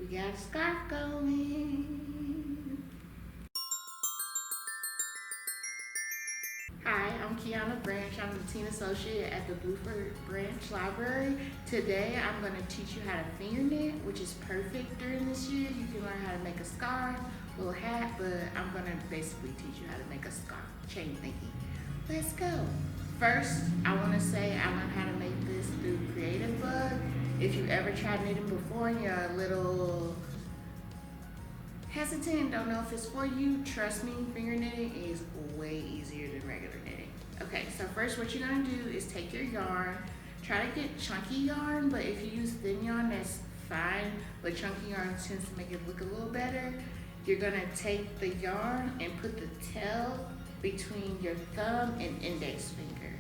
We got a scarf going. Hi, I'm Kiana Branch. I'm the teen associate at the Blueford Branch Library. Today I'm going to teach you how to finger knit, which is perfect during this year. You can learn how to make a scarf, little hat, but I'm going to basically teach you how to make a scarf chain thingy. Let's go. First, I want to say I learned how to make this through Creative Bug. If you ever tried knitting before and you're a little hesitant and don't know if it's for you, trust me, finger knitting is way easier than regular knitting. Okay, so first what you're gonna do is take your yarn, try to get chunky yarn, but if you use thin yarn, that's fine, but chunky yarn tends to make it look a little better. You're gonna take the yarn and put the tail between your thumb and index finger.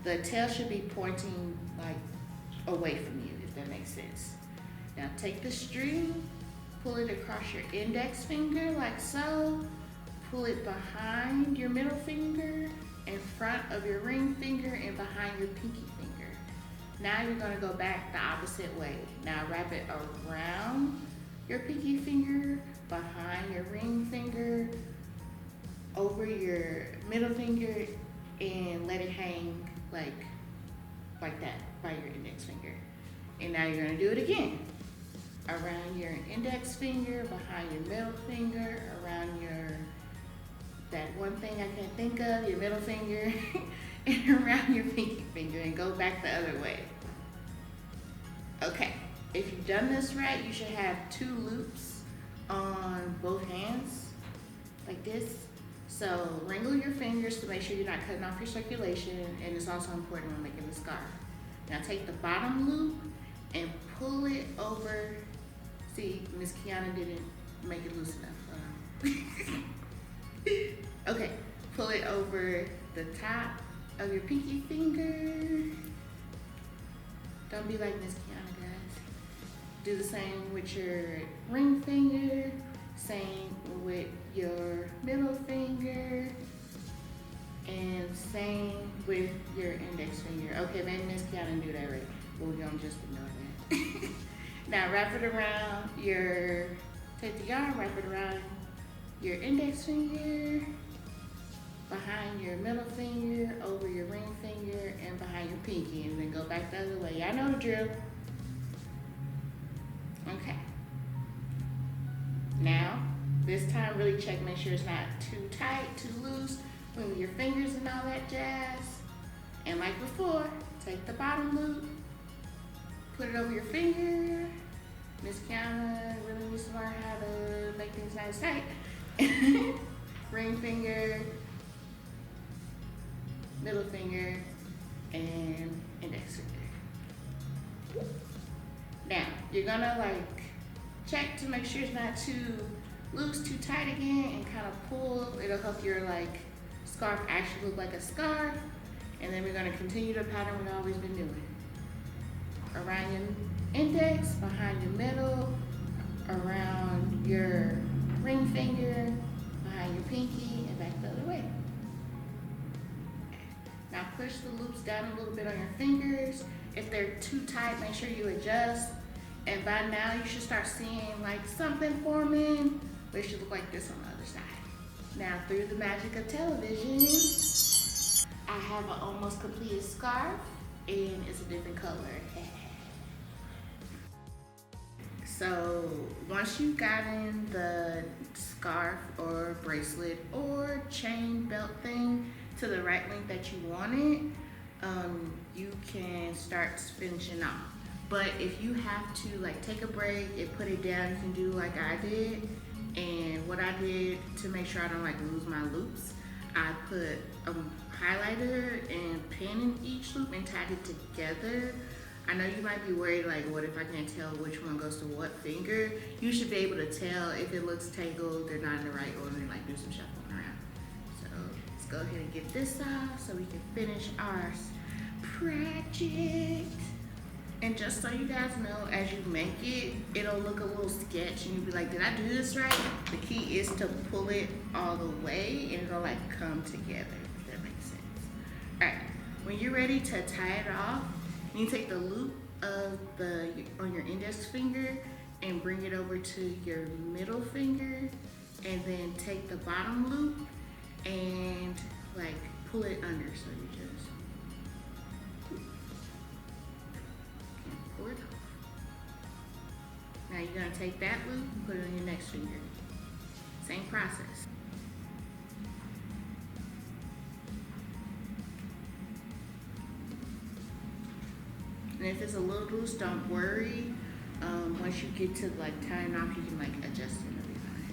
The tail should be pointing like away from you, if that makes sense. Now take the string, pull it across your index finger like so, pull it behind your middle finger, in front of your ring finger, and behind your pinky finger. Now you're gonna go back the opposite way. Now wrap it around your pinky finger, behind your ring finger, over your middle finger, and let it hang like that by your index finger. And now you're gonna do it again. Around your index finger, behind your middle finger, around that one thing I can't think of, your middle finger, and around your pinky finger, and go back the other way. Okay, if you've done this right, you should have 2 loops on both hands, like this. So wrangle your fingers to make sure you're not cutting off your circulation, and it's also important when making the scarf. Now take the bottom loop and pull it over. See, Miss Kiana didn't make it loose enough. Okay, pull it over the top of your pinky finger. Don't be like Miss Kiana, guys. Do the same with your ring finger, same with your middle finger, and same with your index finger. Okay, maybe Miss Kiana didn't do that right, but we're gonna just ignore that. Now wrap it around take the yarn, wrap it around your index finger, behind your middle finger, over your ring finger, and behind your pinky, and then go back the other way. Y'all know the drill. Okay. Now, this time really check, make sure it's not too tight, too loose, move your fingers and all that jazz. And like before, take the bottom loop, put it over your finger. Miss Kiana really needs to learn how to make things nice tight. Ring finger, middle finger, and index finger. Now, you're gonna check to make sure it's not too loose, too tight again, and kind of pull. It'll help your scarf actually look like a scarf. And then we're gonna continue the pattern we've always been doing. Around your index, behind your middle, around your ring finger, behind your pinky, and back the other way. Now push the loops down a little bit on your fingers. If they're too tight, make sure you adjust. And by now you should start seeing something forming, but it should look like this on the other side. Now through the magic of television, I have an almost completed scarf, and it's a different color. So once you've gotten the scarf or bracelet or chain belt thing to the right length that you want it, you can start finishing off. But if you have to take a break and put it down, you can do like I did. And what I did to make sure I don't lose my loops, I put a highlighter and pen in each loop and tied it together. I know you might be worried, what if I can't tell which one goes to what finger? You should be able to tell if it looks tangled, they're not in the right order, and do some shuffling around. So let's go ahead and get this off so we can finish our project. And just so you guys know, as you make it, it'll look a little sketch, and you'll be like, did I do this right? The key is to pull it all the way, and it'll come together, if that makes sense. All right, when you're ready to tie it off, you take the loop of on your index finger and bring it over to your middle finger, and then take the bottom loop and like pull it under. So you just pull it off. Now you're gonna take that loop and put it on your next finger. Same process. And if it's a little loose, don't worry. Once you get to like tying off, you can like adjust it, it'll be fine.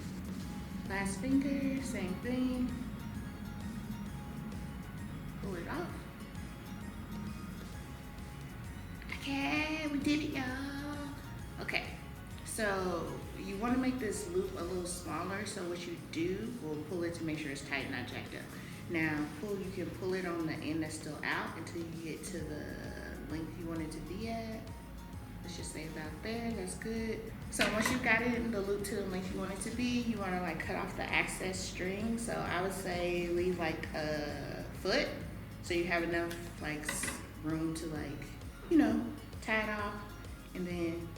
Last finger, same thing. Pull it off. Okay, we did it, y'all. Okay, so you want to make this loop a little smaller. So what you do, we'll pull it to make sure it's tight, not jacked up. Now, you can pull it on the end that's still out until you get to the length you want it to be at. Let's just say about there, that's good. So once you've got it in the loop to the length you want it to be, you want to like cut off the excess string. So I would say leave like a foot, so you have enough like room to like, you know, tie it off. And then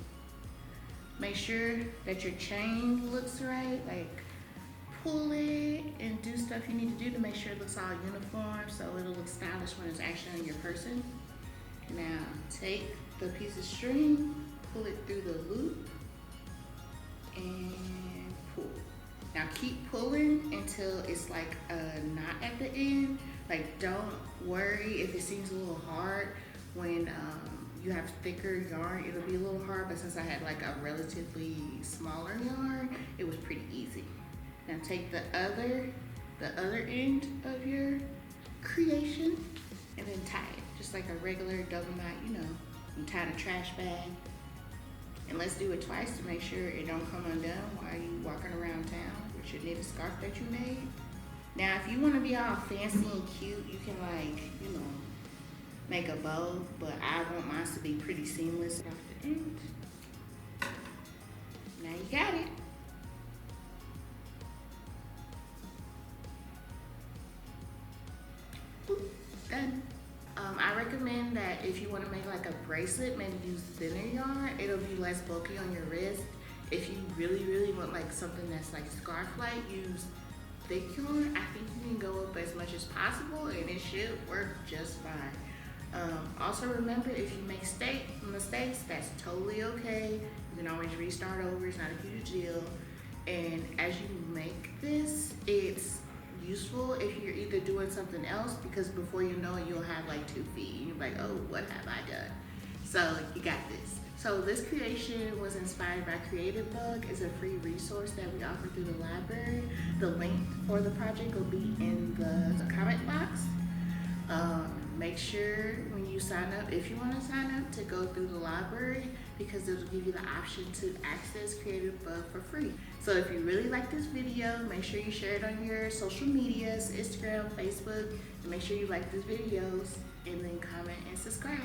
make sure that your chain looks right, like pull it and do stuff you need to do to make sure it looks all uniform so it'll look stylish when it's actually on your person. Now take the piece of string, pull it through the loop, and pull. Now keep pulling until it's like a knot at the end. Like don't worry if it seems a little hard when you have thicker yarn, it'll be a little hard, but since I had like a relatively smaller yarn, it was pretty easy. Now take the other end of your creation and then tie it, just like a regular double knot, you know, you tie the trash bag. And let's do it twice to make sure it don't come undone while you walking around town with your knitted scarf that you made. Now, if you want to be all fancy and cute, you can like, you know, make a bow, but I want mine to be pretty seamless off the end. Now you got it. Done. I recommend that if you want to make like a bracelet, maybe use thinner yarn. It'll be less bulky on your wrist. If you really want like something that's like scarf-like, use thick yarn. I think you can go up as much as possible and it should work just fine. Also remember, if you make mistakes, that's totally okay. You can always restart over, it's not a huge deal. And as you make this, it's useful if you're either doing something else, because before you know it, you'll have like 2 feet. And you're like, oh, what have I done? So you got this. So this creation was inspired by Creative Bug. It's a free resource that we offer through the library. The link for the project will be in the comment box. Make sure when you sign up, if you want to sign up, to go through the library, because it will give you the option to access Creative Bug for free. So if you really like this video, make sure you share it on your social medias, Instagram, Facebook, and make sure you like these videos, and then comment and subscribe.